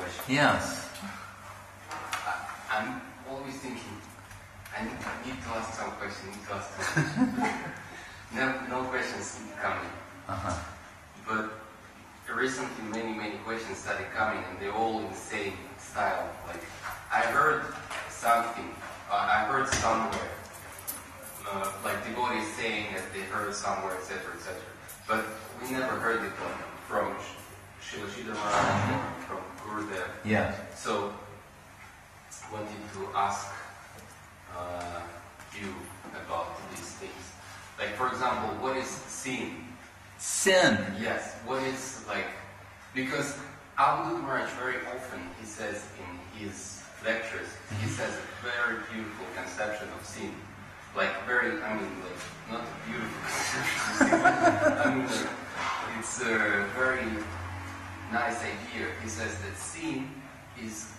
question. Yes. I'm always thinking, I need to ask some questions, no questions coming. But recently many questions started coming and they're all in the same style. Like, I heard something, I heard somewhere, like devotees saying that they heard somewhere, etc., etc. But we never heard it from Srila Sridhar Maharaj or from Gurudev. Yeah. So, wanted to ask you about these things. Like, for example, what is sin? Sin? Yes. What is, like, because Avadhuta Maharaj very often, he says in his lectures, he says a very beautiful conception of sin. Like, very, I mean, like, not a beautiful conception of sin, but, I mean, like, it's a very nice idea. He says that sin is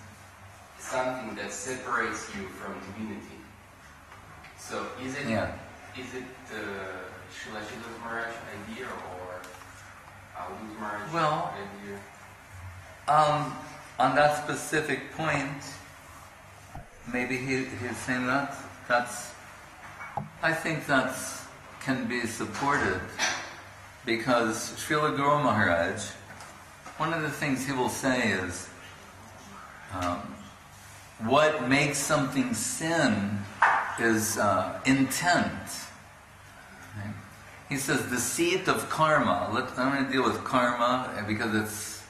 something that separates you from divinity. So, is it Srila Sridhar Maharaj idea or Avadhuta Maharaj idea? On that specific point, maybe he's saying that's I think that can be supported, because Srila Guru Maharaj, one of the things he will say is, what makes something sin is intent. Right? He says the seat of karma, I'm going to deal with karma because it's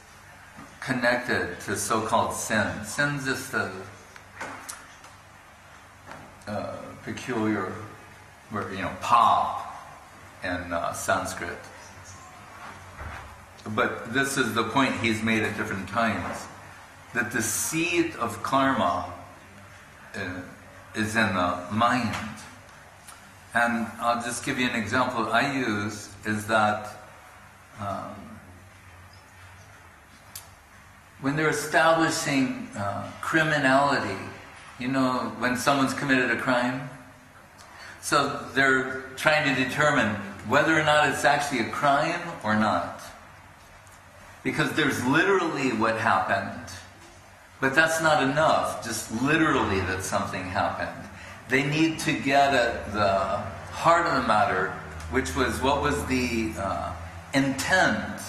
connected to so-called sin. Sin's just a peculiar word, pa in Sanskrit. But this is the point he's made at different times, that the seed of karma is in the mind. And I'll just give you an example I use, is that when they're establishing criminality, when someone's committed a crime, so they're trying to determine whether or not it's actually a crime or not. Because there's literally what happened, but that's not enough, just literally that something happened. They need to get at the heart of the matter, which was what was the intent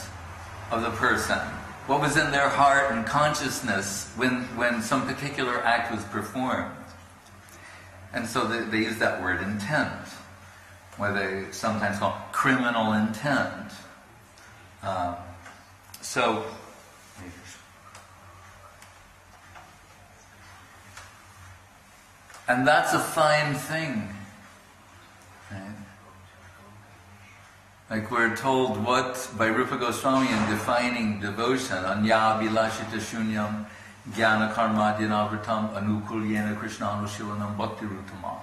of the person. What was in their heart and consciousness when some particular act was performed. And so they use that word intent, what they sometimes call criminal intent. And that's a fine thing. Right? Like we're told what by Rupa Goswami in defining devotion, Anya Abhilashita Shunyam Jnana Karmadhyanavartam Anukulyena Krishna Anushilanam Bhakti Rutama.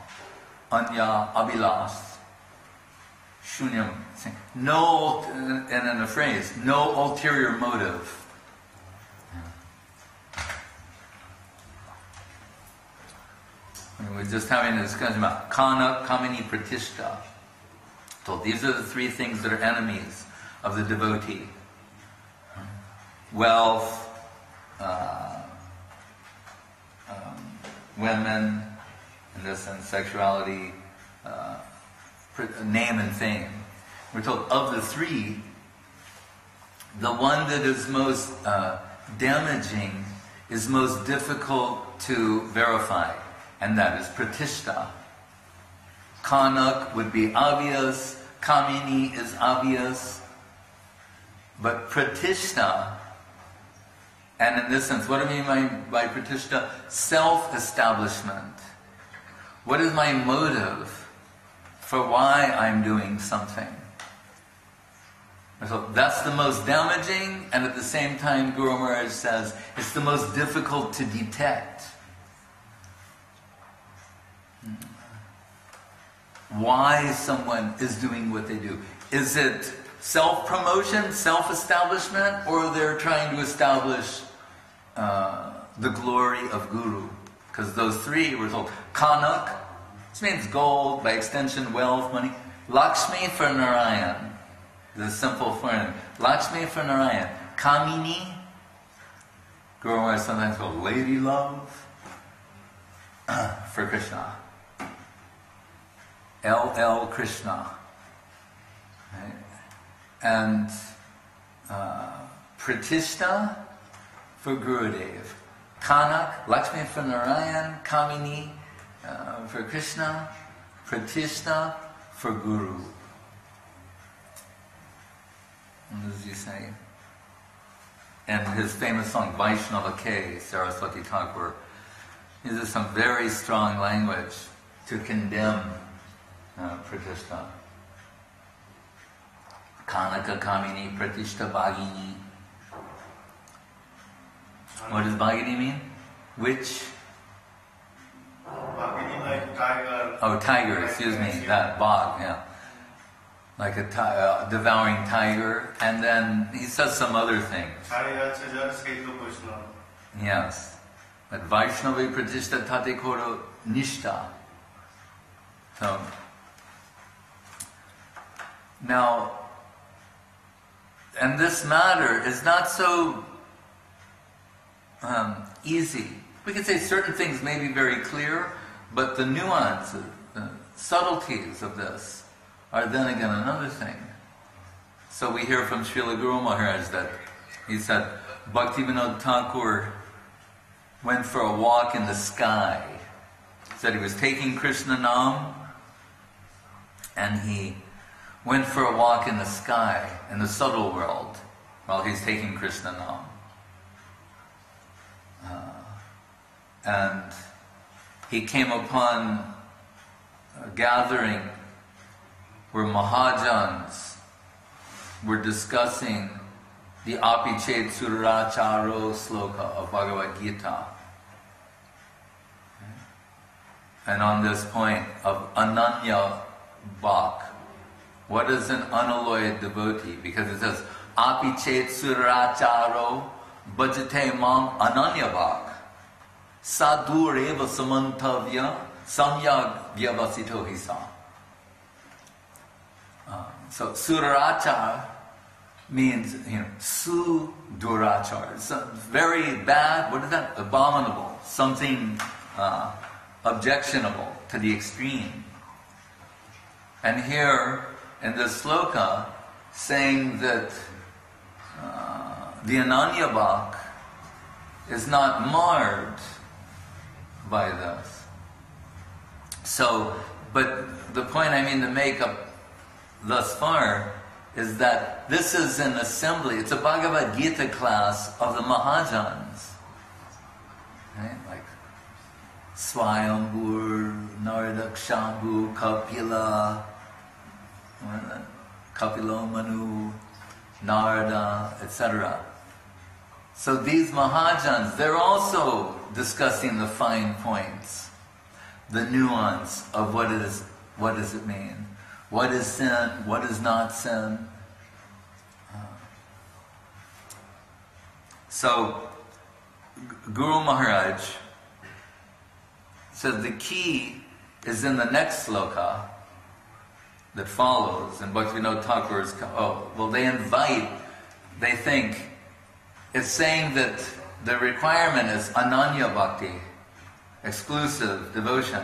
Anya Abhilash Shunyam. No, and in a phrase, no ulterior motive. We're just having a discussion about Kana, Kamini, Pratishta. So these are the three things that are enemies of the devotee. Wealth, women, in this sense, sexuality, name and fame. We're told of the three, the one that is most damaging is most difficult to verify. And that is Pratishta. Kanak would be obvious, Kamini is obvious, but Pratishta, and in this sense, what do I mean by Pratishta? Self-establishment. What is my motive for why I'm doing something? So that's the most damaging, and at the same time, Guru Maharaj says, it's the most difficult to detect. Why someone is doing what they do. Is it self-promotion, self-establishment, or they're trying to establish the glory of Guru? Because those three were told. Kanak, which means gold, by extension wealth, money. Lakshmi for Narayan, the simple form. Lakshmi for Narayan. Kamini, Guru Maharaj sometimes called lady love for Krishna. LL Krishna. Right? And Pratishta for Gurudev. Kanak, Lakshmi for Narayan, Kamini for Krishna, Pratishta for Guru. What does he say? And his famous song, Vaishnava K, Saraswati Thakur, uses some very strong language to condemn Pratishta. Kanaka Kamini Pratishta Bhagini. What does Bhagini mean? Which? Bhagini like tiger. Oh, tiger, excuse me, that Bhag, yeah. Like a devouring tiger, and then he says some other things. Yes. But Vaishnavi Pratishta Tate Koro Nishta. So, now, and this matter is not so easy. We can say certain things may be very clear, but the nuances, the subtleties of this are then again another thing. So we hear from Srila Guru Maharaj that he said Bhaktivinoda Thakur went for a walk in the sky. He said he was taking Krishna Nam and he went for a walk in the sky, in the subtle world, while he's taking Krishna Nam. And he came upon a gathering where Mahajans were discussing the Apichet Suracharo sloka of Bhagavad Gita. And on this point of Ananya Bhak, what is an unalloyed devotee? Because it says, Apichet Suracharo Bhajate Mam Ananya Bhak. Sadur eva samantavya samyag vyavasito hisa. So surachar means, su-durachar. So very bad, what is that? Abominable. Something objectionable to the extreme. And here in this sloka, saying that the Ananya Bhak is not marred by this. So, but the point I mean to make up thus far is that this is an assembly, it's a Bhagavad Gita class of the Mahajans. Right? Like Swayambhur, Naradakshambu, Kapila, Kapilo Manu, Narada, etc. So these Mahajans, they're also discussing the fine points, the nuance of what does it mean? What is sin? What is not sin? So Guru Maharaj says the key is in the next sloka that follows, and Bhaktivinoda Thakur's, they think, it's saying that the requirement is Ananya Bhakti, exclusive devotion.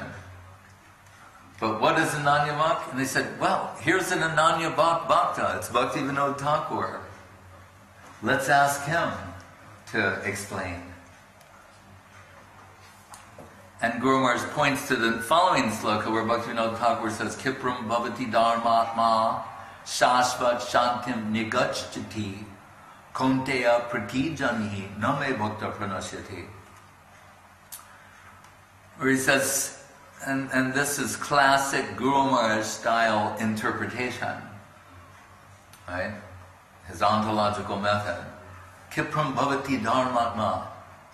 But what is Ananya Bhakti? And they said, well, here's an Ananya Bhakta, it's Bhaktivinoda Thakur. Let's ask him to explain. And Guru Maharaj points to the following sloka where Bhaktivinoda Thakur says, Kipram bhavati dharmatma shashvat shantim nigachchati konteya pratijanihi name bhakta pranasyati. Where he says, and this is classic Guru Maharaj style interpretation, right? His ontological method. Kipram bhavati dharmatma,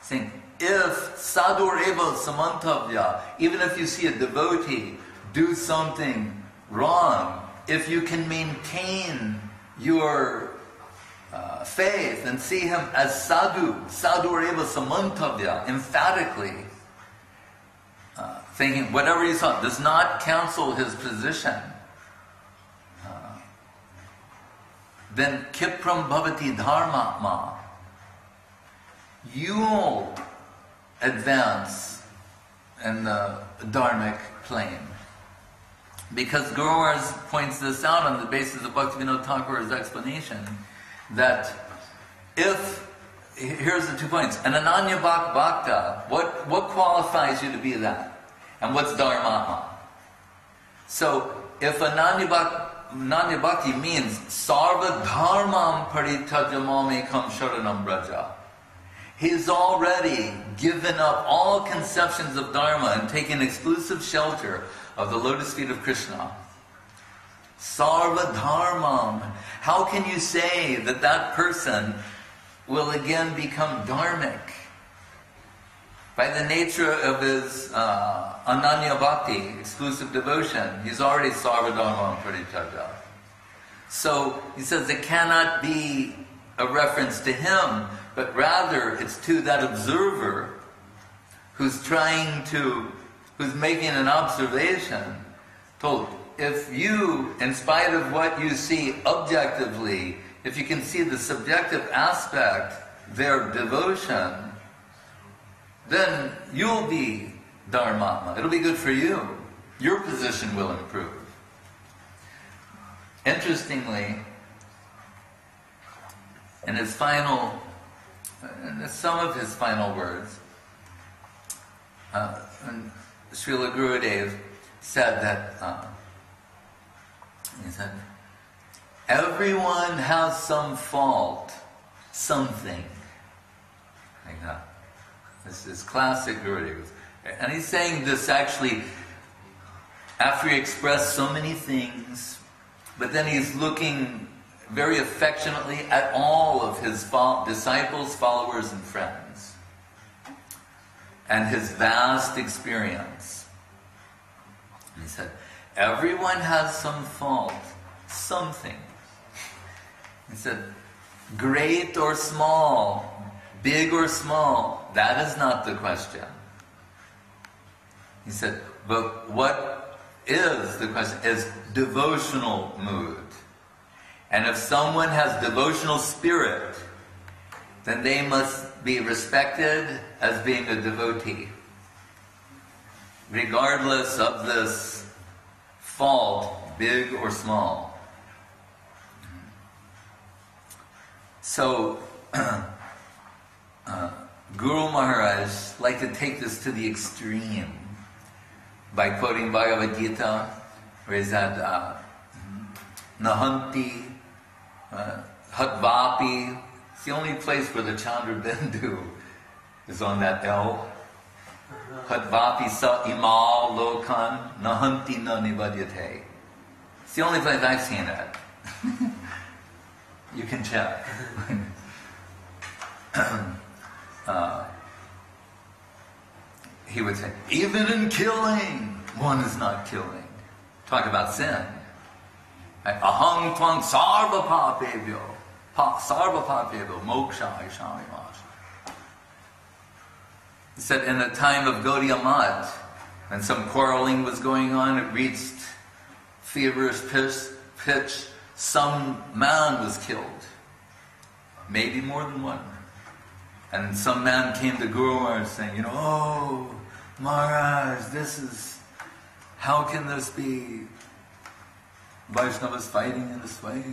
saying, if sadur eva samantavya, even if you see a devotee do something wrong, if you can maintain your faith and see him as sadur eva samantavya, emphatically, thinking whatever he saw does not cancel his position, then kipram bhavati dharmatma. you'll advance in the dharmic plane. Because Guru Maharaj points this out on the basis of Bhaktivinoda Thakur's explanation, that here's the 2 points. An Ananya Bhakta, what qualifies you to be that? And what's Dharmatma? So, if Ananya Bhakti means Sarva Dharmam Paritajamamekam Sharanam Braja, he's already given up all conceptions of Dharma and taken exclusive shelter of the lotus feet of Krishna. Sarva Dharmam. How can you say that that person will again become dharmic? By the nature of his Ananya Bhakti, exclusive devotion, he's already Sarva Dharmam Paritaja. So he says it cannot be a reference to him, but rather it's to that observer who's making an observation, told, if you, in spite of what you see objectively, if you can see the subjective aspect, their devotion, then you'll be Dharmatma. It'll be good for you. Your position will improve. Interestingly, in some of his final words, Srila Gurudev said that, he said, everyone has some fault, something. Like that. This is classic Gurudev. And he's saying this actually after he expressed so many things, but then he's looking very affectionately at all of his disciples, followers, and friends, and his vast experience. And he said, everyone has some fault, something. He said, great or small, big or small, that is not the question. He said, but what is the question is devotional mood. And if someone has devotional spirit, then they must be respected as being a devotee, regardless of this fault, big or small. So, Guru Maharaj liked to take this to the extreme by quoting Bhagavad Gita, where he said, Nahanti, Hatvapi. It's the only place where the Chandra Bindu is on that L. Hatvapi sa imal lokan nahanti na nivadyate. It's the only place I've seen it. You can check. He would say, even in killing, one is not killing. Talk about sin. Ahang twang sarva papebhyo, sarva papebhyo, moksha ishamimas. He said in the time of Gaudiya Math, when some quarreling was going on, it reached feverish pitch, some man was killed. Maybe more than one. And some man came to Guru Maharaj saying, oh, Maharaj, how can this be? Vaishnavas fighting in this way?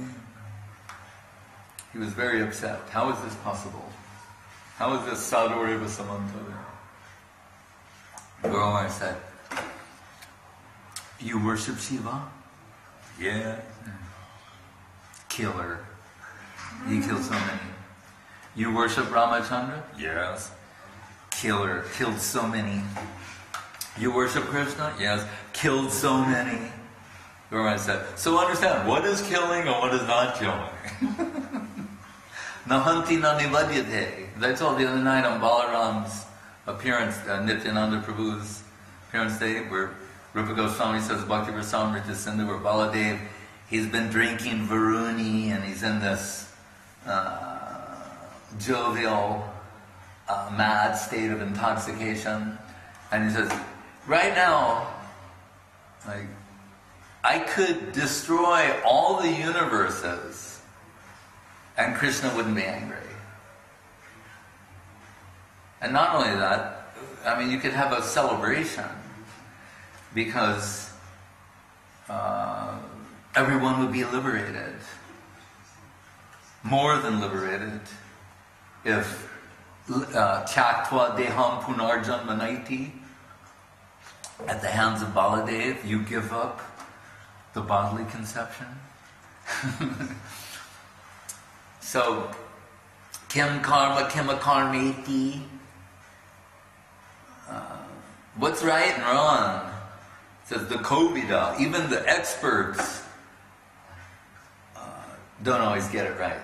He was very upset. How is this possible? How is this sadhureva samantava? Guru Maharaj said, you worship Shiva? Yeah. Killer. He killed so many. You worship Ramachandra? Yes. Killer. Killed so many. You worship Krishna? Yes. Killed so many. Guru Maharaj said, so understand, what is killing and what is not killing? Nahanti na nivadyate. As I told the other night on Balaram's appearance, Nityananda Prabhu's appearance day, where Rupa Goswami says Bhakti Rasamrita Sindhu, where Baladev, he's been drinking Varuni and he's in this jovial, mad state of intoxication. And he says, right now, I could destroy all the universes and Krishna wouldn't be angry. And not only that, I mean, you could have a celebration because everyone would be liberated, more than liberated, if Tyaktva Deham Punarjanmanaiti, at the hands of Baladev, you give up the bodily conception. So, Kim Karma, Kima Karmeti. What's right and wrong? Says the Kovida, even the experts don't always get it right.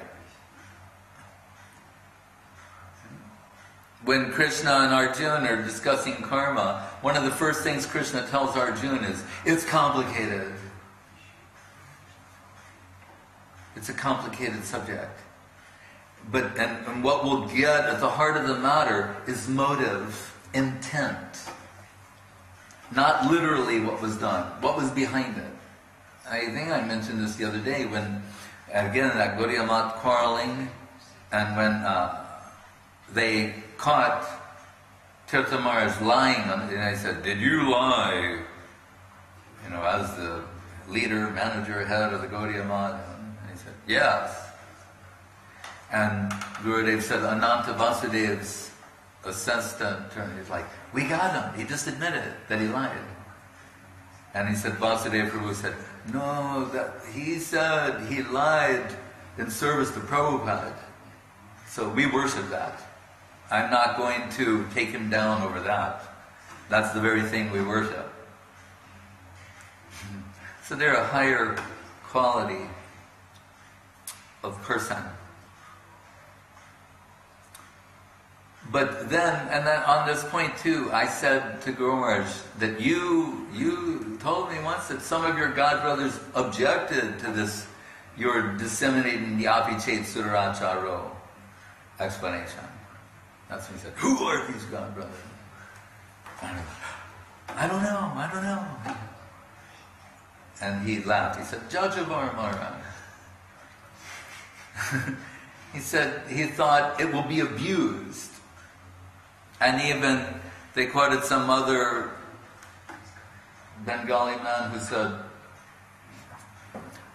When Krishna and Arjuna are discussing karma, one of the first things Krishna tells Arjuna is, it's complicated. It's a complicated subject. But and what we'll get at the heart of the matter is motive, intent. Not literally what was done, what was behind it. I think I mentioned this the other day when, again, that Gaudiya Math quarreling, and when they caught Tirtha Maharaj lying on it, and I said, did you lie? You know, as the leader, manager, head of the Gaudiya Math. And he said, yes. And Gurudev said, Ananta Vasudev's assistant turned, he's like, we got him. He just admitted that he lied. And he said, Vasudeva Prabhu said, no, that he said he lied in service to Prabhupada. So we worship that. I'm not going to take him down over that. That's the very thing we worship. So they're a higher quality of person. But then, and then on this point too, I said to Guru Maharaj that you told me once that some of your god brothers objected to this, your disseminating the Apichet Suracharo explanation. That's when he said, who are these god brothers? I don't know. And he laughed. He said, Jajavar Maharaj. He said he thought it will be abused. And even, they quoted some other Bengali man who said,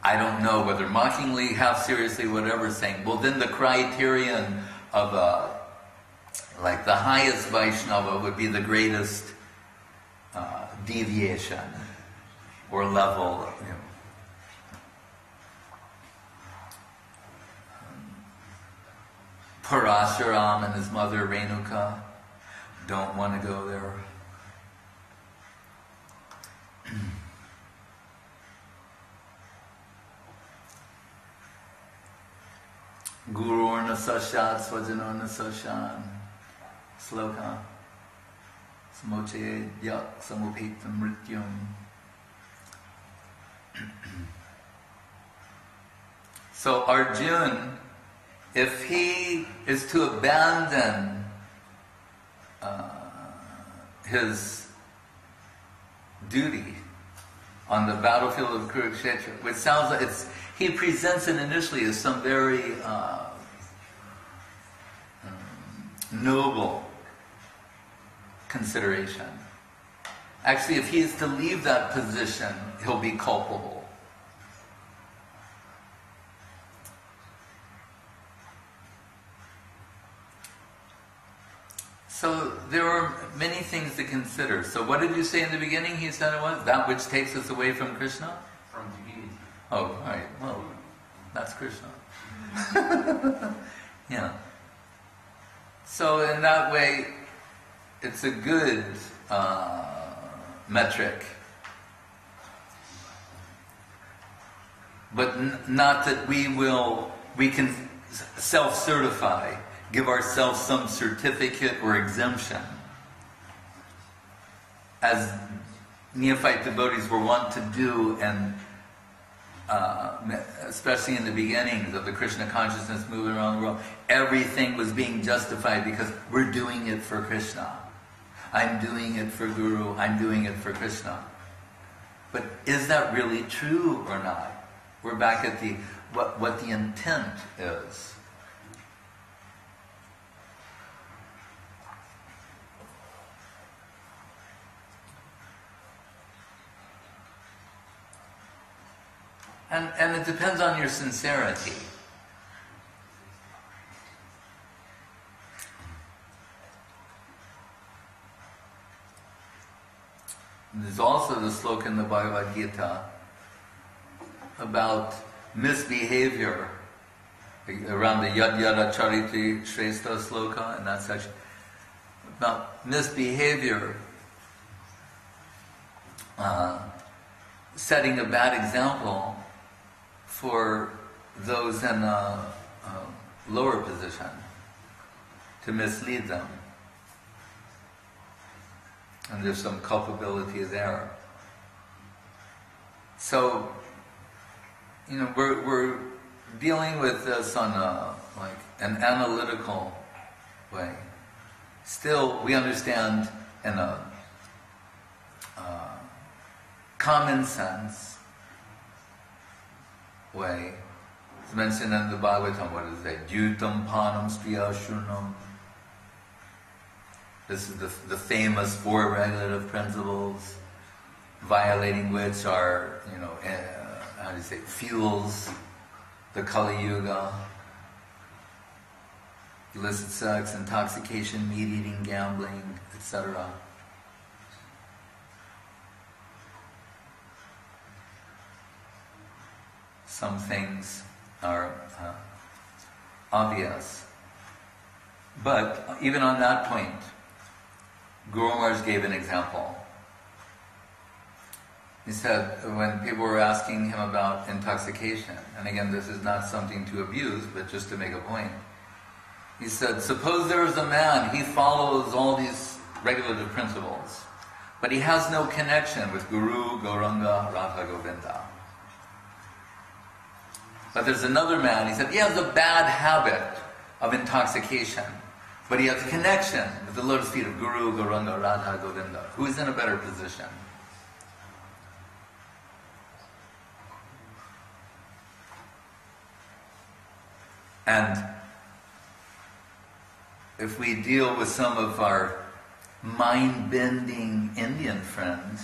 I don't know whether mockingly, half seriously, whatever, saying, well then the criterion of like the highest Vaishnava would be the greatest deviation or level. You know. Parashuram and his mother Renuka don't want to go there. Gururna Sashat Swajanorna Sashan Sloka Samoche Yak Samupitam Mrityum. So Arjuna, if he is to abandon his duty on the battlefield of Kurukshetra, which sounds like he presents it initially as some very noble consideration. Actually, if he is to leave that position, he'll be culpable. So there are many things to consider. So what did you say in the beginning? He said it was that which takes us away from Krishna? From divinity. Oh, right. Well, that's Krishna. Yeah. So in that way, it's a good metric. But not that we can self-certify, give ourselves some certificate or exemption. As neophyte devotees were wont to do, and especially in the beginnings of the Krishna consciousness movement around the world, everything was being justified because we're doing it for Krishna. I'm doing it for Guru, I'm doing it for Krishna. But is that really true or not? We're back at the what the intent is. And it depends on your sincerity. There's also the sloka in the Bhagavad Gita about misbehavior, around the Yad Yada Chariti Shrestha sloka, and that section, about misbehavior, setting a bad example for those in a lower position, to mislead them. And there's some culpability there. So, we're dealing with this on an analytical way. Still, we understand in a common sense way. It's mentioned in the Bhagavatam, what is it? Jutam panam striya shunam. This is the famous four regulative principles, violating which are, fuels the Kali Yuga, illicit sex, intoxication, meat eating, gambling, etc. Some things are obvious. But even on that point, Guru Maharaj gave an example. He said, when people were asking him about intoxication, and again, this is not something to abuse, but just to make a point. He said, suppose there is a man, he follows all these regulative principles, but he has no connection with Guru, Gauranga, Radha Govinda. But there's another man, he said, he has a bad habit of intoxication, but he has a connection with the lotus feet of Guru, Gauranga, Radha Govinda. Who is in a better position? And if we deal with some of our mind-bending Indian friends,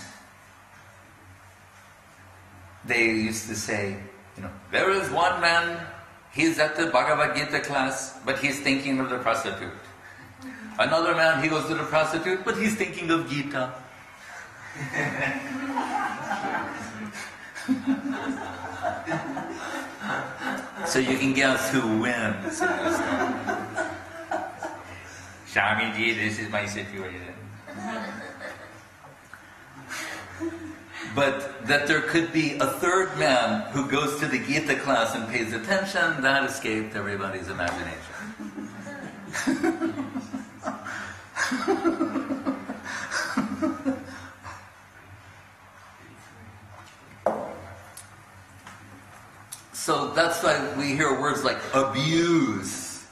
they used to say, there is one man, he's at the Bhagavad Gita class, but he's thinking of the prostitute. Another man, he goes to the prostitute, but he's thinking of Gita. So you can guess who wins. Swamiji, this is my situation. But that there could be a third man who goes to the Gita class and pays attention, that escaped everybody's imagination. So that's why we hear words like abuse,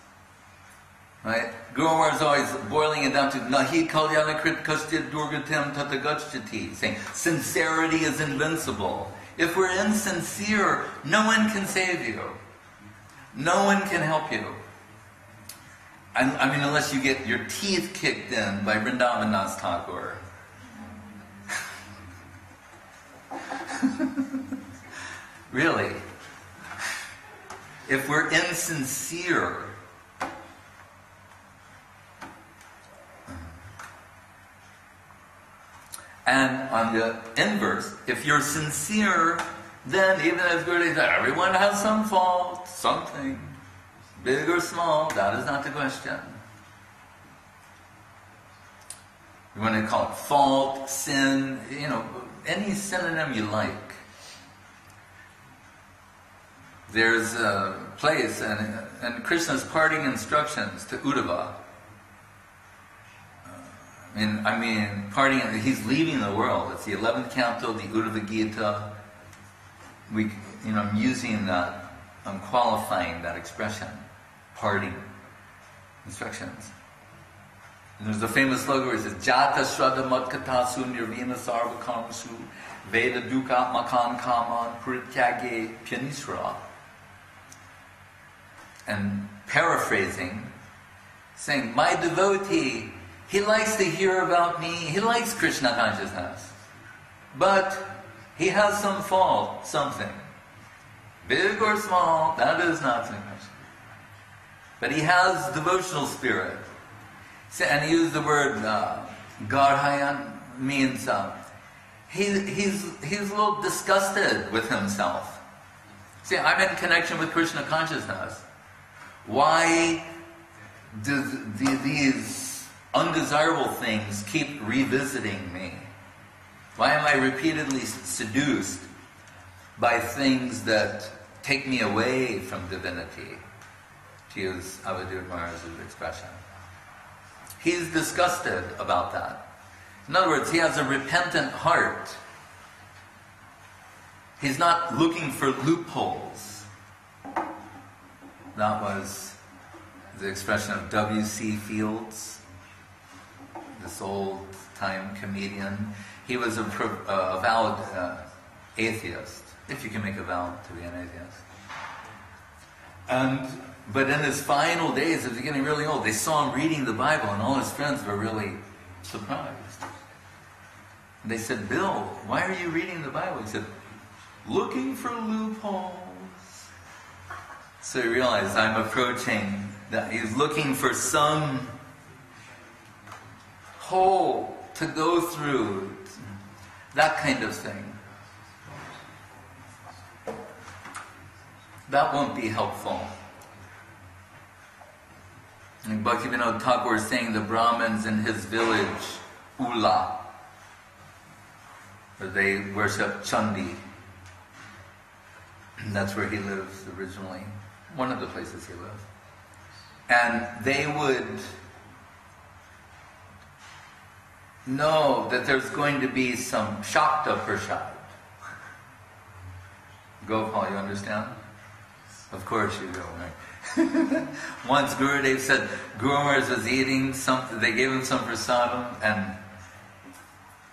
right? Guru Maharaj is always boiling it down to Nahi kalyana krit kastya durgatam tatagachati, saying sincerity is invincible. If we're insincere, no one can save you. No one can help you. I mean, unless you get your teeth kicked in by Vrindavan Das Thakur. Really. If we're insincere, and on the inverse, if you're sincere, then even as Gurudev said, everyone has some fault, something, big or small, that is not the question. You want to call it fault, sin, any synonym you like. There's a place, and Krishna's parting instructions to Uddhava. Parting, he's leaving the world. It's the 11th canto, the Uddhava Gita. I'm using that, I'm qualifying that expression, parting instructions. And there's a famous slogan where it says, Jata Shraddha Matkatasu Nirvina Sarva Karmasu Veda Dukkha Makan Kaman Purityage Pyanisra. And paraphrasing, saying, my devotee, he likes to hear about me, he likes Krishna consciousness, but he has some fault, something. Big or small, that is not significant. But he has devotional spirit. And he used the word Garhayan, means he's a little disgusted with himself. See, I'm in connection with Krishna consciousness. Why do these undesirable things keep revisiting me? Why am I repeatedly seduced by things that take me away from divinity? To use Avadut Maharaj's expression. He's disgusted about that. In other words, he has a repentant heart. He's not looking for loopholes. That was the expression of W.C. Fields, this old-time comedian. He was a vowed atheist, if you can make a vow to be an atheist. But in his final days, as he's getting really old, they saw him reading the Bible, and all his friends were really surprised. They said, "Bill, why are you reading the Bible?" He said, "Looking for loopholes." So he realized, I'm approaching that. He's looking for some hole to go through. That kind of thing. That won't be helpful. And Bhaktivinoda Thakur is saying the Brahmins in his village, Ula, where they worship Chandi. That's where he lives originally. One of the places he lives. And they would know that there's going to be some Shakta Prasad. Gopal, you understand? Of course you do, right? Once Gurudev said Guru Maharaj was eating something, they gave him some prasadam, and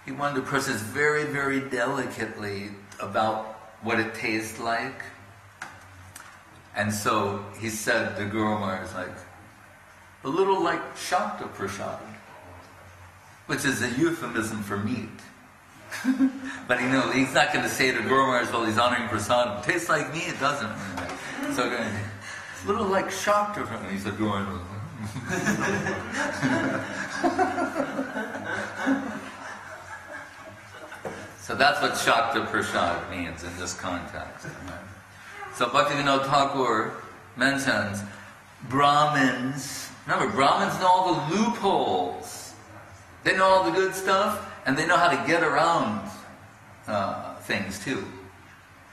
he wanted to process very, very delicately about what it tastes like. And so he said to Guru Maharaj, like, a little like Shakta Prasad, which is a euphemism for meat. But he's not going to say to Guru Maharaj while he's honoring prasadam, tastes like meat, it doesn't. So it's a little like Shakta Prasad. And he said, Guru Maharaj. So that's what Shakta Prasad means in this context. So Bhaktivinoda Thakur mentions Brahmins. Remember, Brahmins know all the loopholes. They know all the good stuff, and they know how to get around things too.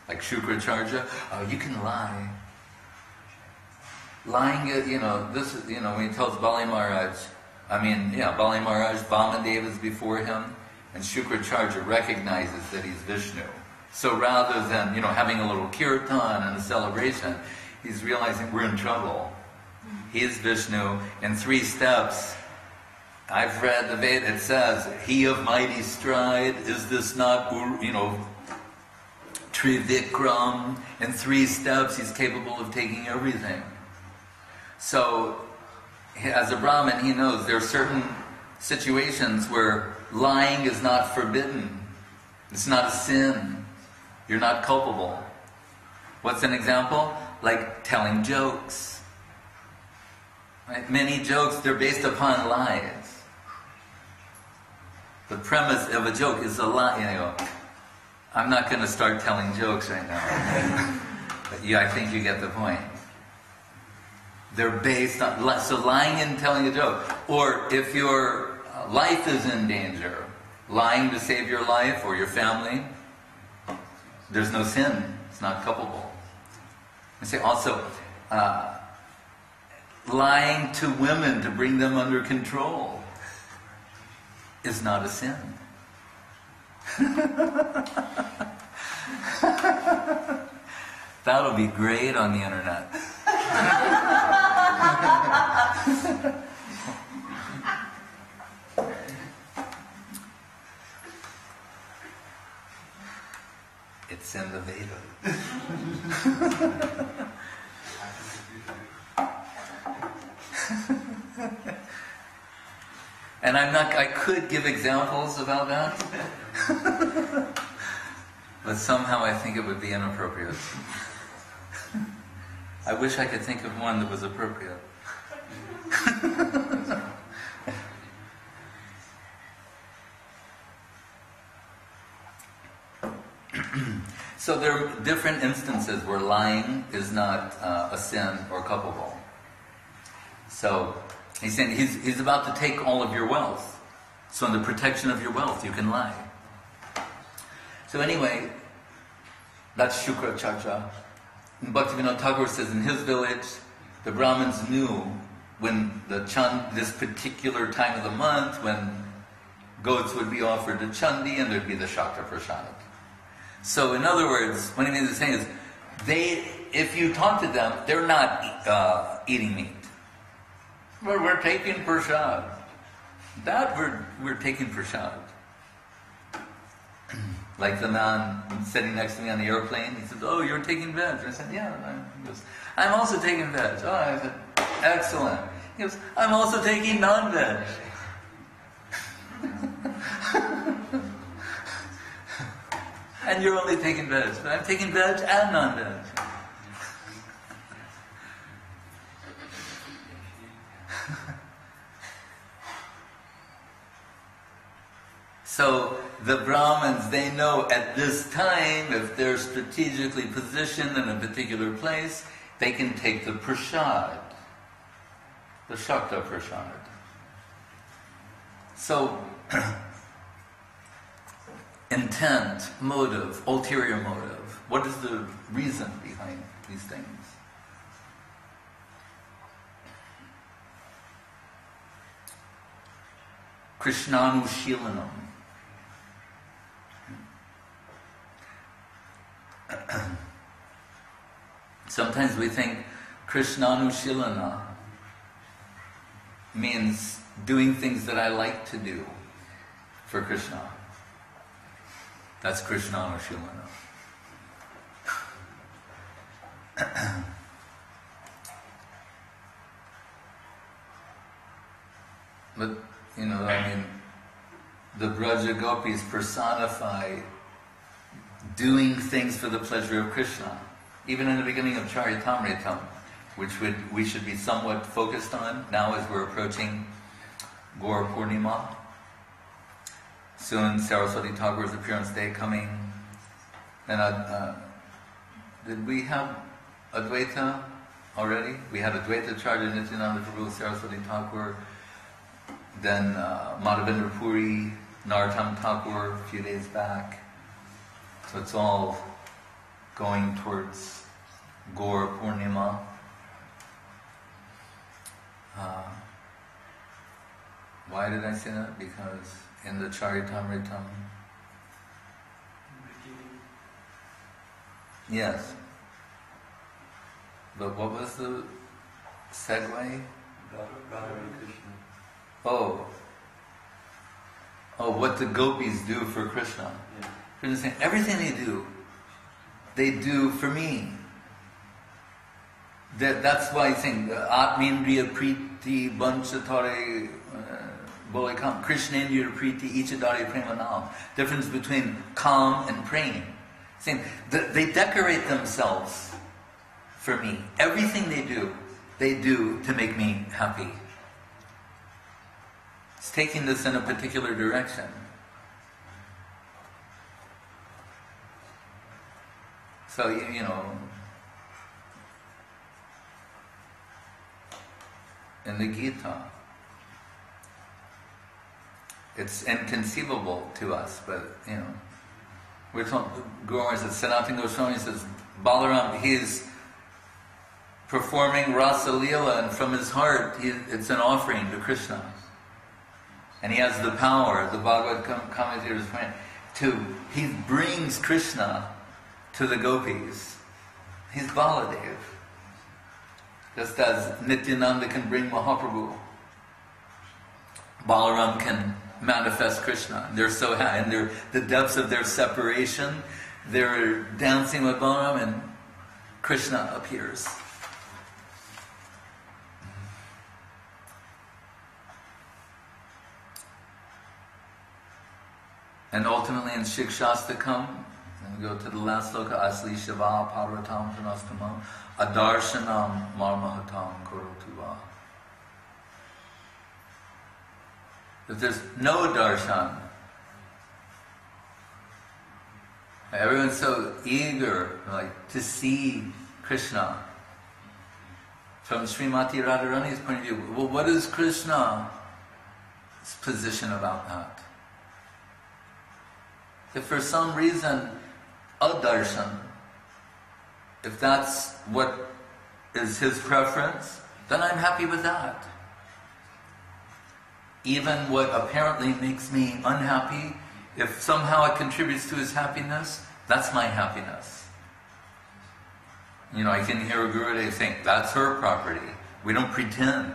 Like Shukracharya, you can lie. Lying, this is, when he tells Bali Maharaj, Bali Maharaj, Vamandev is before him, and Shukracharya recognizes that he's Vishnu. So rather than, having a little kirtan and a celebration, he's realizing we're in trouble. He is Vishnu. In 3 steps, I've read the Veda, it says, he of mighty stride, is this not, Trivikram? In 3 steps, he's capable of taking everything. So, as a Brahmin, he knows there are certain situations where lying is not forbidden. It's not a sin. You're not culpable. What's an example? Like telling jokes. Right? Many jokes, they're based upon lies. The premise of a joke is a lie. I'm not going to start telling jokes right now. But I think you get the point. They're based on, so lying and telling a joke. Or if your life is in danger, lying to save your life or your family, there's no sin. It's not culpable. I say also, lying to women to bring them under control is not a sin. That'll be great on the internet. It's in the Veda. And I could give examples about that, but somehow I think it would be inappropriate. I wish I could think of one that was appropriate. So there are different instances where lying is not a sin or culpable. So he's saying he's about to take all of your wealth. So in the protection of your wealth, you can lie. So anyway, that's Shukracharya. Bhaktivinoda Thakur says in his village, the Brahmins knew when the this particular time of the month, when goats would be offered to Chandi and there'd be the Shakta Prasad. So in other words, what he means is saying is, if you talk to them, they're not eating meat. Well, we're taking prasad. That we're taking prasad. Like the man sitting next to me on the airplane, he says, "Oh, you're taking veg." I said, "Yeah." He goes, "I'm also taking veg." Oh, I said, "Excellent." He goes, "I'm also taking non-veg." And you're only taking veg, but I'm taking veg and non-veg. So the Brahmins, they know at this time, if they're strategically positioned in a particular place, they can take the prasad, the Shakta prasad. So intent, motive, ulterior motive. What is the reason behind these things? Krishnanushīlanam. Sometimes we think Krishnanushilana means doing things that I like to do for Krishna. That's Krishnanushilana. But, the Braja Gopis personify doing things for the pleasure of Krishna. Even in the beginning of Charitamritam, which we should be somewhat focused on now as we're approaching Gaura Purnima. Soon Saraswati Thakur's appearance day coming. And did we have Advaita already? We had Advaita Acharya Nityananda Prabhu, Saraswati Thakur, then Madhavendra Puri, Narottam Thakur a few days back. So it's all going towards Gaura Purnima. Why did I say that? Because in the Charitamritam, yes. But what was the segue? Oh, what the gopis do for Krishna. Yeah. Krishna saying, everything they do for me. That's why he's saying, Atmindriya Priti Banchatare Bolikam, Krishnendriya Priti Ichadari Premanam. Difference between calm and praying. Saying, they decorate themselves for me. Everything they do to make me happy. It's taking this in a particular direction. So, in the Gita, it's inconceivable to us, but, we're told, Guru Maharaj says, Sanatana Goswami says, Balaram, he is performing Rasa Leela, and from his heart, it's an offering to Krishna. And he has the power, the Bhagavad commentators point, he brings Krishna to the gopis. He's Baladev. Just as Nityananda can bring Mahaprabhu, Balaram can manifest Krishna. They're so happy, and the depths of their separation, they're dancing with Balaram and Krishna appears. And ultimately in Shikshastakam, We go to the last sloka. Asli Shiva Parvatam Pranastamam Adarshanam Marmahatam Korotuva. If there's no darshan, everyone's so eager, like, to see Krishna. From Srimati Radharani's point of view, well, what is Krishna's position about that? If for some reason, a darshan, if that's what is his preference, then I'm happy with that. Even what apparently makes me unhappy, if somehow it contributes to his happiness, that's my happiness. You know, I can hear a Gurudev saying, that's her property. We don't pretend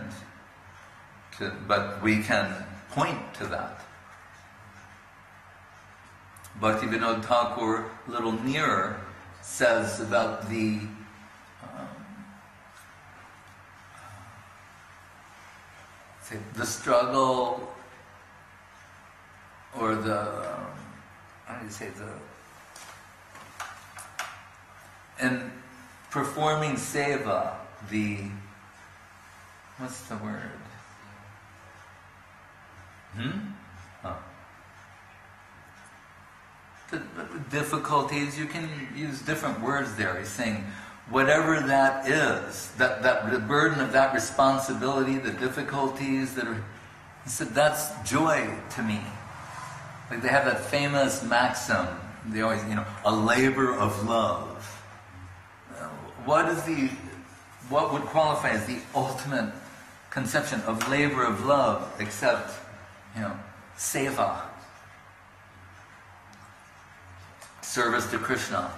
to, but we can point to that. Bhaktivinoda Thakur, a little nearer, says about the struggle, or in performing seva, what's the word? The difficulties, you can use different words there. He's saying, whatever that is, that the burden of that responsibility, the difficulties that are, he said, that's joy to me. Like they have that famous maxim, they always, a labor of love. What would qualify as the ultimate conception of labor of love except, seva, service to Krishna.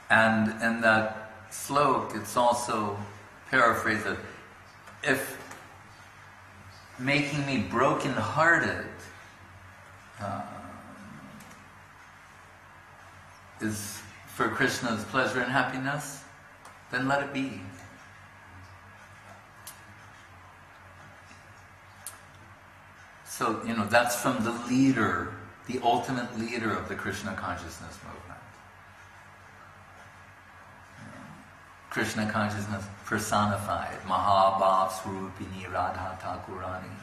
And in that slok, it's also paraphrased, if making me broken-hearted is for Krishna's pleasure and happiness, then let it be. So, that's from the leader, the ultimate leader of the Krishna consciousness movement. Krishna consciousness personified, Mahabhav Swarupini Radha Thakurani,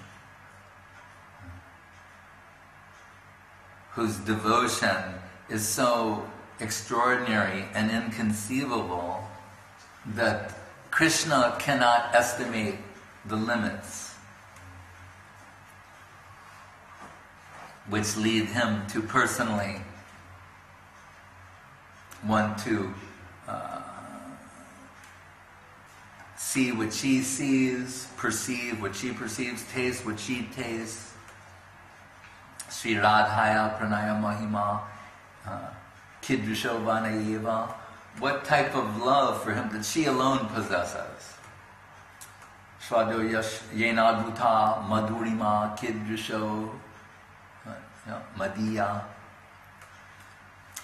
whose devotion is so extraordinary and inconceivable that Krishna cannot estimate the limits which lead him to personally want to see what she sees, perceive what she perceives, taste what she tastes. Sri Radhaya Pranaya Mahima Kidrisho Vanayeva. What type of love for him that she alone possesses? Shvado Yenadhuta Madhurima Kidrisho Madhya.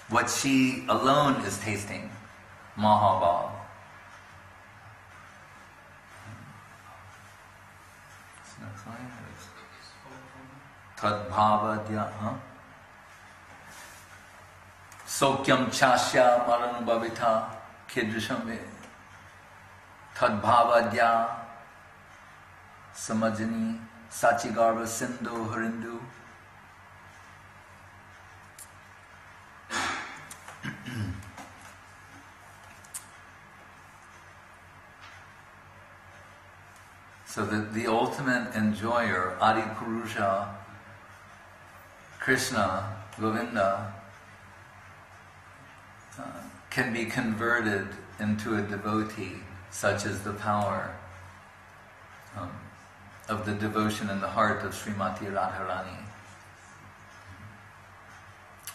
What she alone is tasting, Mahabhav. Next line is Tadbhavadya, Sokyam Chasya Maranubhavita Kidrishame Tadbhavadya Samajani Sachigarva Sindhu Harindu. So the ultimate enjoyer, Adi Purusha, Krishna, Govinda, can be converted into a devotee, such as the power of the devotion in the heart of Srimati Radharani.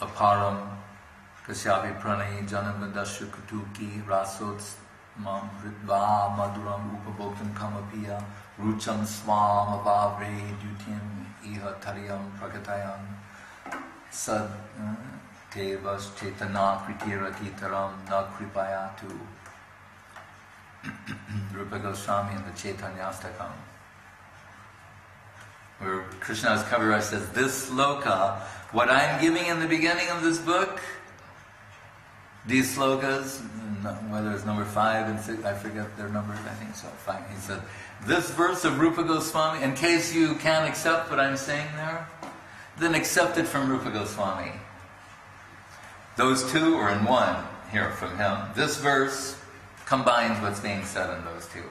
Aparam Kasyapi Pranayi Janavadashu Kutuki Rasots Mam Hridva Maduram Upabhoktam Kamapiya Rucham Swam Avavre Dutyam Iha Tariyam Prakatayam Sad Devas Chetana Kritirati Taram Na Kripayatu. Rupa Goswami in the Chaitanyastakam. where Krishna's Kaviraj says, this sloka, what I'm giving in the beginning of this book, these slokas, whether it's number 5 and 6, I forget their numbers, I think so, 5. He said, this verse of Rupa Goswami, in case you can't accept what I'm saying there, then accept it from Rupa Goswami. Those two are in one here from him. This verse combines what's being said in those two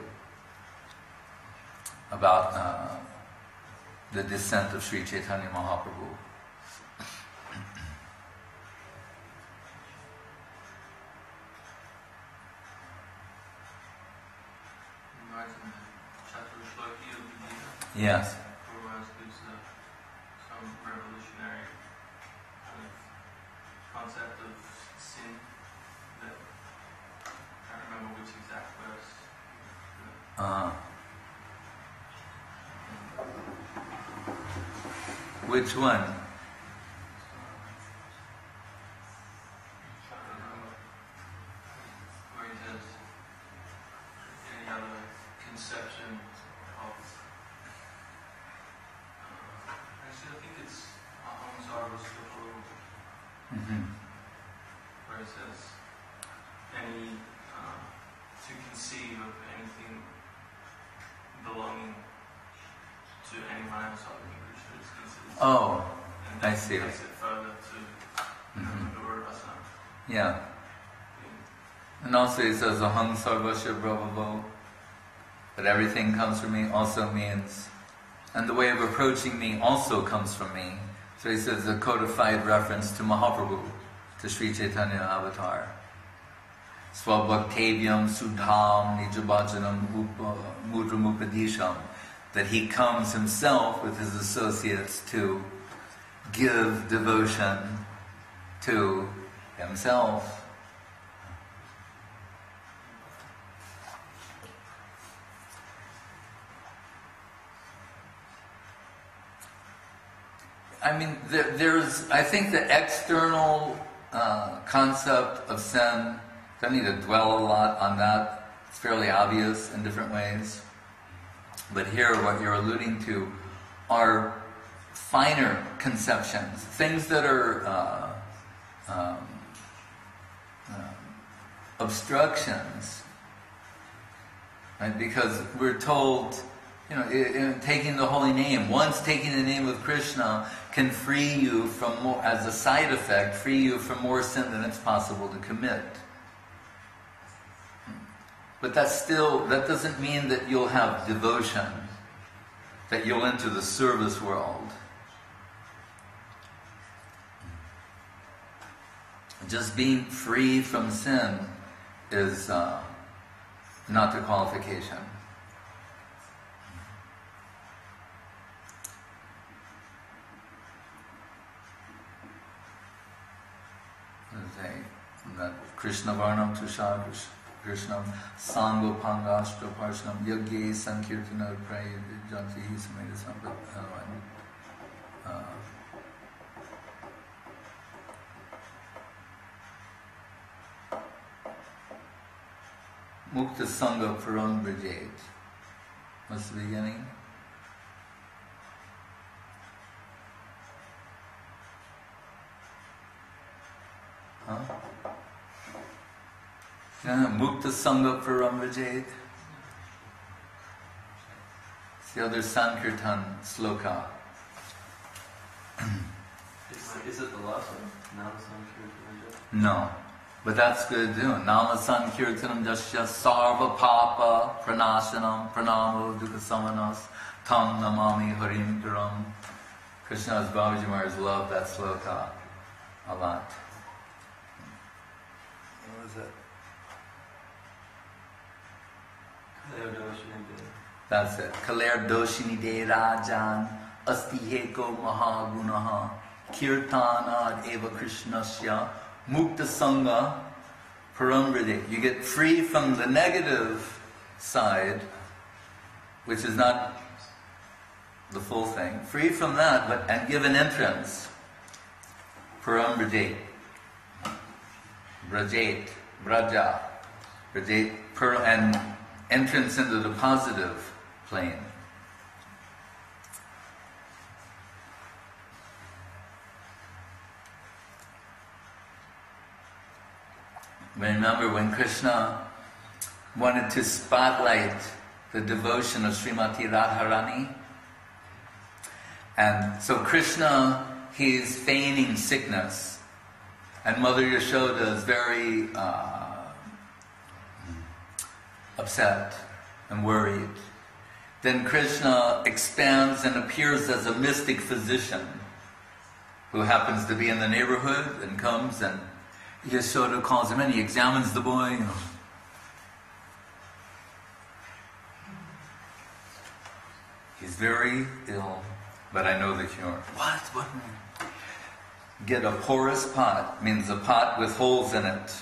about the descent of Sri Chaitanya Mahaprabhu. Yes. Otherwise, gives some revolutionary kind of concept of sin that I can't remember which exact verse. Which one? Where he says any other conception of actually I think it's Aham Sarva Sukha, where it says any to conceive of anything belonging to anyone else other than Krishna is considered. Oh, and I see. Takes it further to the word Rasa. Yeah. And also he says, Aham Sarvasya Brahmavo, that everything comes from me also means, and the way of approaching me also comes from me. So he says a codified reference to Mahaprabhu, to Sri Chaitanya Avatar. Swabhaktavyam Sudham Nijabhajanam Mudramupadisham, that he comes himself with his associates to give devotion to himself. I mean, I think the external concept of sin, don't need to dwell a lot on that. It's fairly obvious in different ways. But here, what you're alluding to are finer conceptions, things that are obstructions, right? Because we're told, taking the holy name, once taking the name of Krishna can free you from more, as a side effect, free you from more sin than it's possible to commit. But that doesn't mean that you'll have devotion, that you'll enter the service world. Just being free from sin is not the qualification. That Krishna Varnam Tusha Krishnam Sango Pangashtra Parshanam Yagye Sankirtana Praye Janti Sameda Sampat Mukta Sangha Param Brigade. What's the beginning? Huh? Mukta Sangha Param Brigade. It's the other Sankirtan sloka. Is it the last one? Nama Sankirtan? No. But that's good too. Nama Sankirtanam Jasya Sarva Papa Pranashanam Pranamo Dukkha Samanas Tam Namami Harim Duram. Krishna's Babaji Maharaj loved that sloka a lot. What was it? That's it. Kaler Doshini De Rajan Asti Heko Mahagunaha Kirtanad Eva Krishnasya Mukta Sangha Paramride. You get free from the negative side, which is not the full thing. Free from that, and give an entrance. Paramride. Brajate. Braja. Brajate. And entrance into the positive plane. Remember when Krishna wanted to spotlight the devotion of Srimati Radharani? And so Krishna, he's feigning sickness. And Mother Yashoda is very upset and worried. Then Krishna expands and appears as a mystic physician who happens to be in the neighborhood and comes, and Yashoda calls him in. He examines the boy. He's very ill, but I know the cure. What? Get a porous pot, means a pot with holes in it.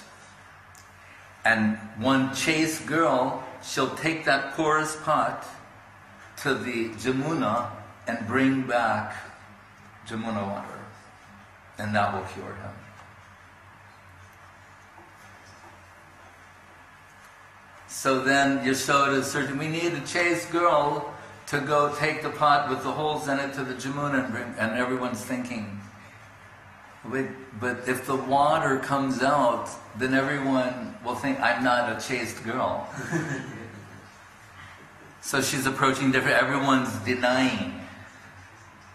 And one chaste girl, she'll take that porous pot to the Jamuna and bring back Jamuna water. And that will cure him. So then Yashoda is searching, we need a chaste girl to go take the pot with the holes in it to the Jamuna and bring, and everyone's thinking, wait, but if the water comes out, then everyone will think I'm not a chaste girl. So she's approaching different, everyone's denying.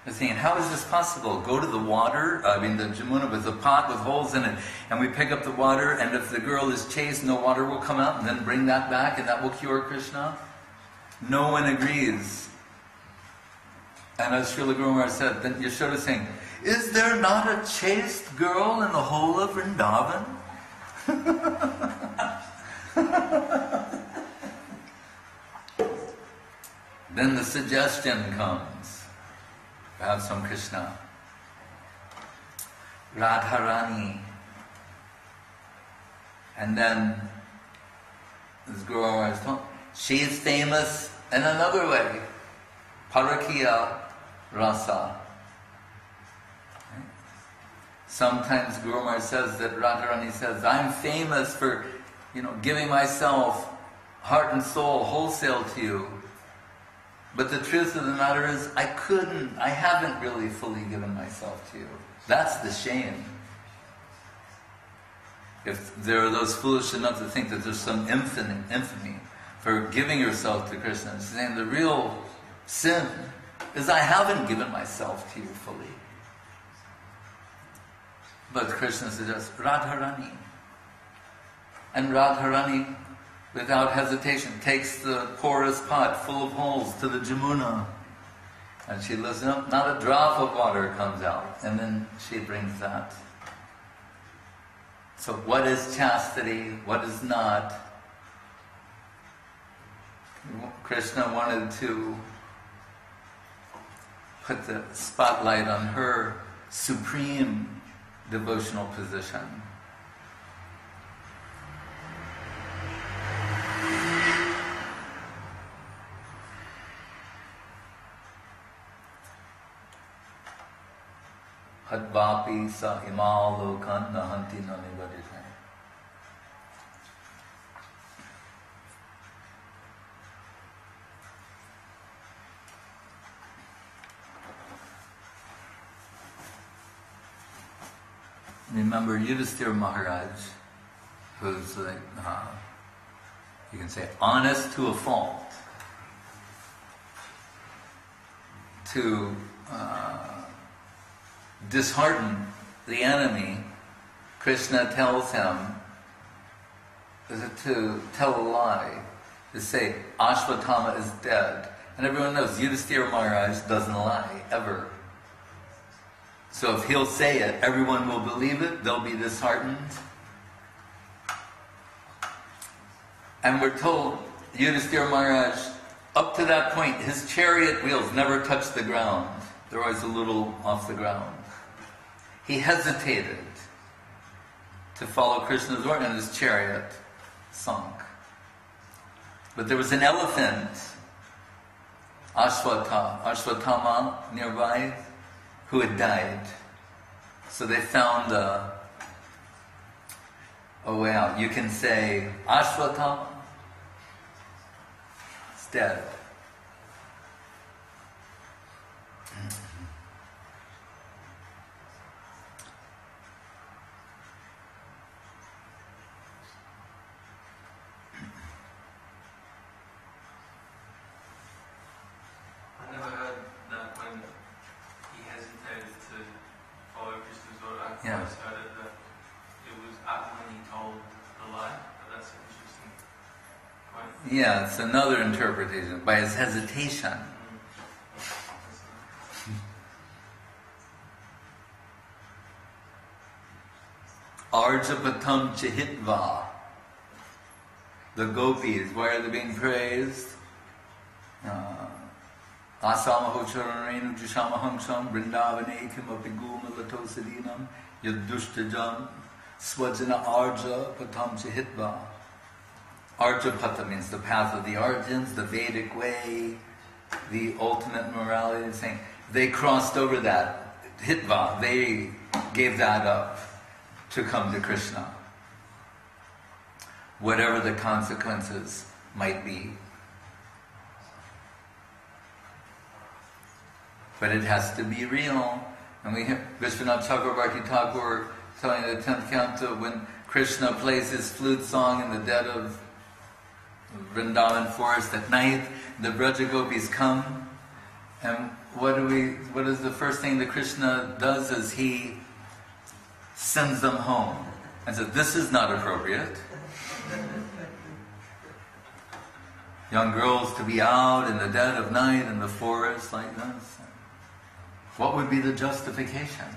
They're thinking, how is this possible? Go to the water, the Jamuna with a pot with holes in it, and we pick up the water, and if the girl is chaste, no water will come out, and then bring that back, and that will cure Krishna? No one agrees. And as Srila Guru Maharaj said, then Yashoda is saying, is there not a chaste girl in the whole of Vrindavan? Then the suggestion comes, perhaps from Krishna. Radharani. And then, as Guru Maharaj told, she is famous in another way. Parakiya Rasa. Sometimes Guru Maharaj says that Radharani says, I'm famous for, giving myself heart and soul wholesale to you. But the truth of the matter is, I haven't really fully given myself to you. That's the shame. If there are those foolish enough to think that there's some infamy for giving yourself to Krishna, she's saying the real sin is I haven't given myself to you fully. But Krishna suggests Radharani. And Radharani, without hesitation, takes the porous pot full of holes to the Jamuna. And she lifts it up, not a drop of water comes out. And then she brings that. So what is chastity? What is not? Krishna wanted to put the spotlight on her supreme devotional position. Hadvapi sa imal lokan nahanti nanivadite. Remember Yudhisthira Maharaj, who's like, you can say, honest to a fault, to dishearten the enemy. Krishna tells him to tell a lie, to say Ashwatthama is dead. And everyone knows Yudhisthira Maharaj doesn't lie, ever. So if he'll say it, everyone will believe it, they'll be disheartened. And we're told, Yudhisthira Maharaj, up to that point, his chariot wheels never touched the ground. They're always a little off the ground. He hesitated to follow Krishna's order, and his chariot sunk. But there was an elephant, Ashwatthama, nearby, who had died. So they found a way out. You can say, Ashwatthama is dead. I always heard it that it was Atman he told the lie. But that's an interesting point. Yeah, it's another interpretation, by his hesitation. Arjapatam Chihitva. The gopis, why are they being praised? Asamaho charanenu jishamahangsam vrindavane kimapi gumalato yadushtajam swajana arja patam chihitva. Arjapata means the path of the Arjans, the Vedic way, the ultimate morality. Saying they crossed over that hitva, they gave that up to come to Krishna, whatever the consequences might be. But it has to be real. And we hear Vishwanath Chakravarti Thakur telling the 10th canto, when Krishna plays his flute song in the dead of Vrindavan forest at night, the Braja Gopis come, and what is the first thing that Krishna does is he sends them home and says, this is not appropriate. Young girls to be out in the dead of night in the forest like this. What would be the justification?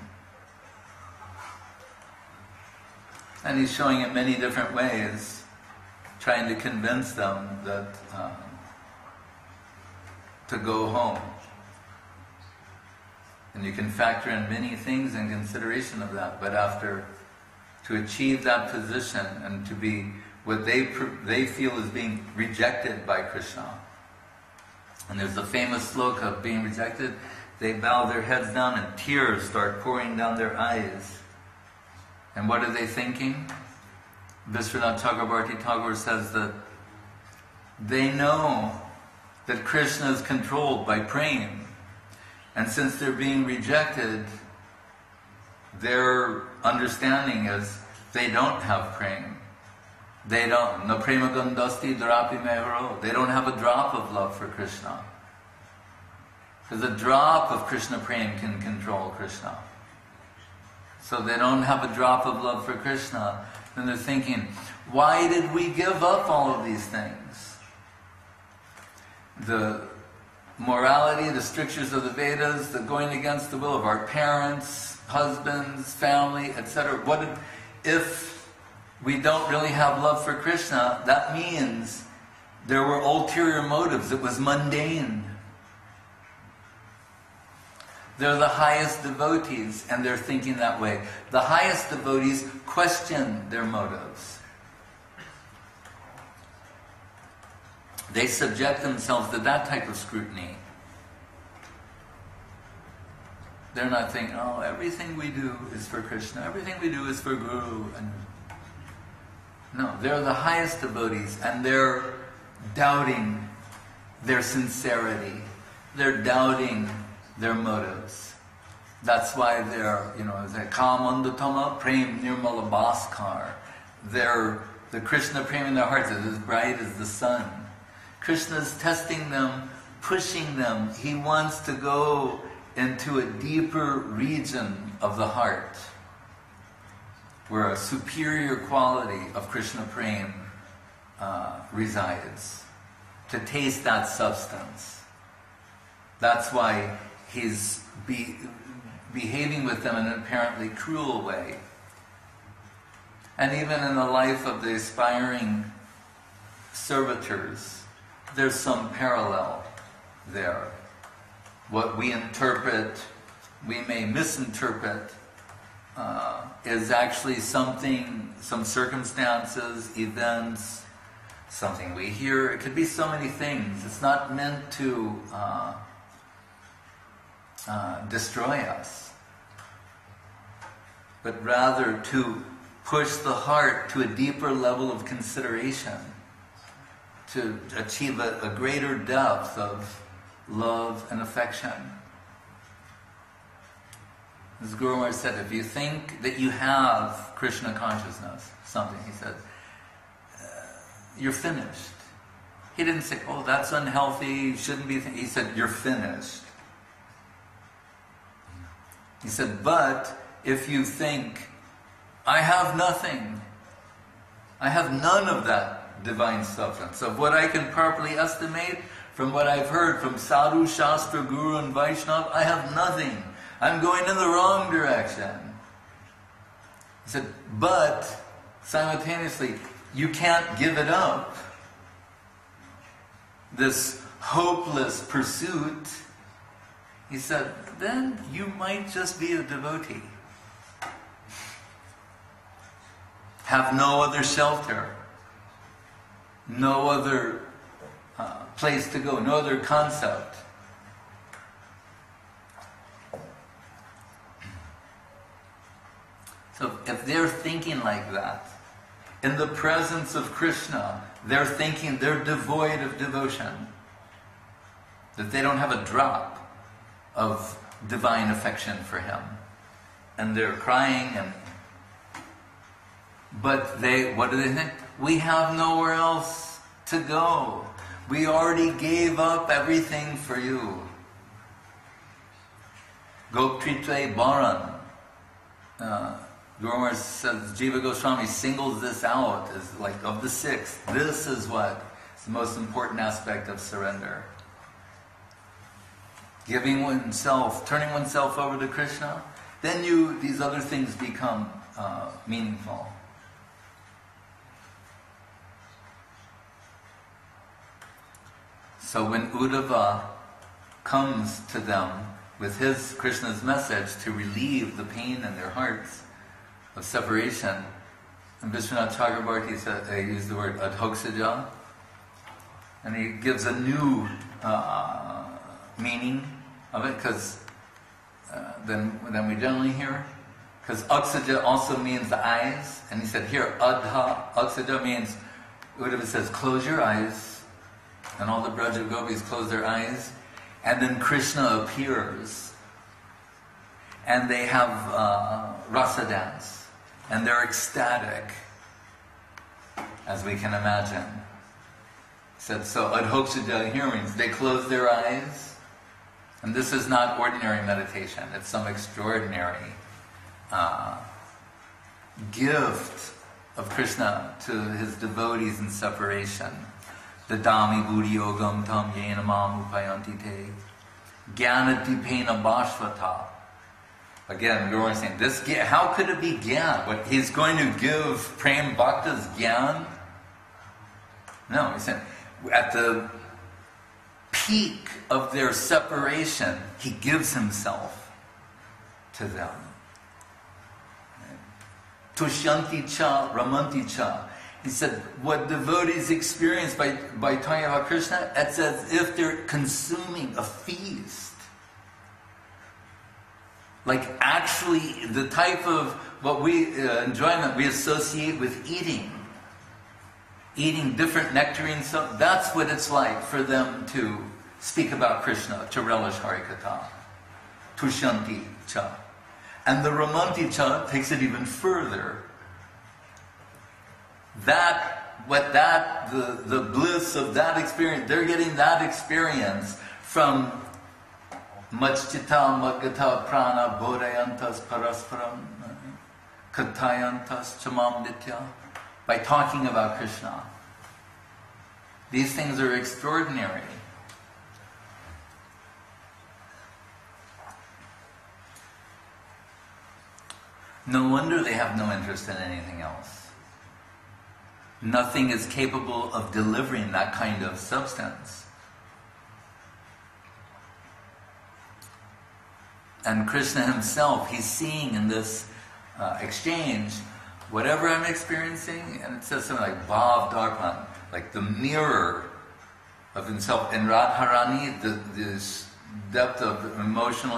And he's showing in many different ways, trying to convince them that to go home. And you can factor in many things in consideration of that, but to achieve that position and to be what they feel is being rejected by Krishna. And there's a famous sloka of being rejected. They bow their heads down and tears start pouring down their eyes. And what are they thinking? Vishwanath Chakravarti Thakur says that they know that Krishna is controlled by prema. And since they're being rejected, their understanding is they don't have prema. They don't. No prema gandasti dharapi meharo. They don't have a drop of love for Krishna. Because a drop of Krishna prema can control Krishna. So they don't have a drop of love for Krishna. And they're thinking, why did we give up all of these things? The morality, the strictures of the Vedas, the going against the will of our parents, husbands, family, etc. If we don't really have love for Krishna, that means there were ulterior motives. It was mundane. They're the highest devotees, and they're thinking that way. The highest devotees question their motives. They subject themselves to that type of scrutiny. They're not thinking, oh, everything we do is for Krishna, everything we do is for Guru. No, they're the highest devotees, and they're doubting their sincerity. They're doubting their motives. That's why they're, Kamandatama Prem Nirmala Bhaskar. The Krishna Prem in their hearts is as bright as the sun. Krishna's testing them, pushing them. He wants to go into a deeper region of the heart, where a superior quality of Krishna Prem resides, to taste that substance. That's why he's behaving with them in an apparently cruel way. And even in the life of the aspiring servitors, there's some parallel there. What we interpret, we may misinterpret, is actually something, some circumstances, events, something we hear. It could be so many things. It's not meant to destroy us, but rather to push the heart to a deeper level of consideration, to achieve a greater depth of love and affection. As Guru Maharaj said, if you think that you have Krishna consciousness, he said, you're finished. He didn't say, oh, that's unhealthy, you shouldn't be he said, you're finished. He said, but if you think, I have nothing, I have none of that divine substance. Of what I can properly estimate, from what I've heard from Sadhu, Shastra, Guru and Vaishnava, I have nothing. I'm going in the wrong direction. He said, but simultaneously, you can't give it up. This hopeless pursuit. He said, then you might just be a devotee. Have no other shelter, no other place to go, no other concept. So if they're thinking like that, in the presence of Krishna, they're thinking they're devoid of devotion, that they don't have a drop of divine affection for him. And they're crying, but what do they think? We have nowhere else to go. We already gave up everything for you. Goptritre Baran. Guru Maharaj says, Jiva Goswami singles this out as like of the six. This is what is the most important aspect of surrender. Giving oneself, turning oneself over to Krishna, then these other things become meaningful. So when Uddhava comes to them with Krishna's message to relieve the pain in their hearts of separation, and Vishwanath Chakrabarti said, they use the word adhoksaja, and he gives a new meaning of it, because than we generally hear, because aksaja also means the eyes, and he said here aksaja means, Uddhava says, close your eyes. And all the Braja Gopis close their eyes, and then Krishna appears, and they have rasa dance, and they're ecstatic, as we can imagine. So adhoksaja here means they close their eyes, and this is not ordinary meditation, it's some extraordinary gift of Krishna to his devotees in separation. Dadami buddhi yogam tam yena mam upayanti te jnanadipena bhashvata. Again, we were saying, how could it be gyan? What, he's going to give Prem Bhaktas gyan? No, he said, at the peak of their separation, he gives himself to them. Tushyanti cha, ramanti cha. He said, what devotees experience by talking about Krishna, it's as if they're consuming a feast. Like actually the type of enjoyment we associate with eating. Eating different nectarines, so that's what it's like for them to speak about Krishna, to relish Harikatha. Tushyanti cha. And the ramanti cha takes it even further. The bliss of that experience, they're getting that experience from Machchita Magata Prana Bodhayantas Parasparam Kathayantas Chamam Nitya, by talking about Krishna. These things are extraordinary. No wonder they have no interest in anything else. Nothing is capable of delivering that kind of substance. And Krishna himself, he's seeing in this exchange, whatever I'm experiencing, and it says something like Bhav Darpan, like the mirror of himself. In Radharani, this depth of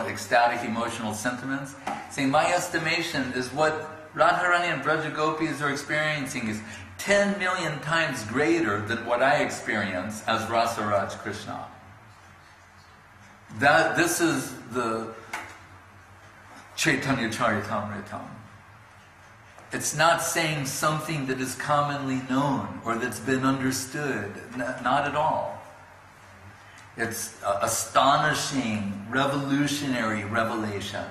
ecstatic emotional sentiments, saying my estimation is what Radharani and Braja Gopis are experiencing is 10 million times greater than what I experience as Rasaraj Krishna. This is the Chaitanya Charitamritam. It's not saying something that is commonly known or that's been understood. Not at all. It's astonishing, revolutionary revelation.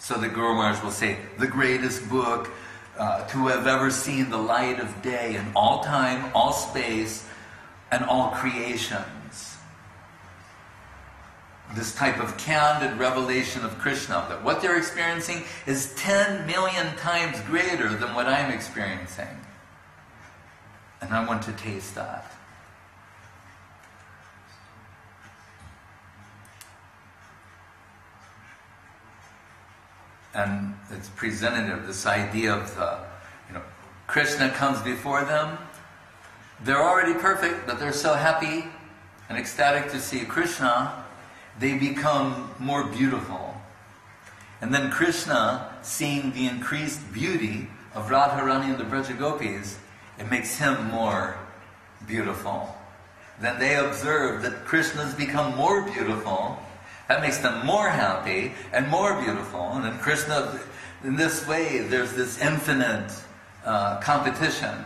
So the Guru Maharaj will say, the greatest book to have ever seen the light of day in all time, all space, and all creations. This type of candid revelation of Krishna, that what they're experiencing is 10 million times greater than what I'm experiencing. And I want to taste that. And it's presented of this idea of the, Krishna comes before them. They're already perfect, but they're so happy and ecstatic to see Krishna, they become more beautiful. And then Krishna, seeing the increased beauty of Radharani and the Braja Gopis, it makes him more beautiful. Then they observe that Krishna's become more beautiful. That makes them more happy and more beautiful. And then Krishna, in this way, there's this infinite competition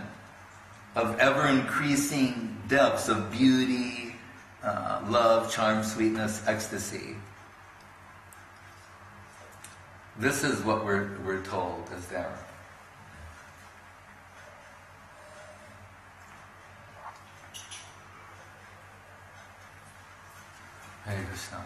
of ever-increasing depths of beauty, love, charm, sweetness, ecstasy. This is what we're told is there. Hare Krishna.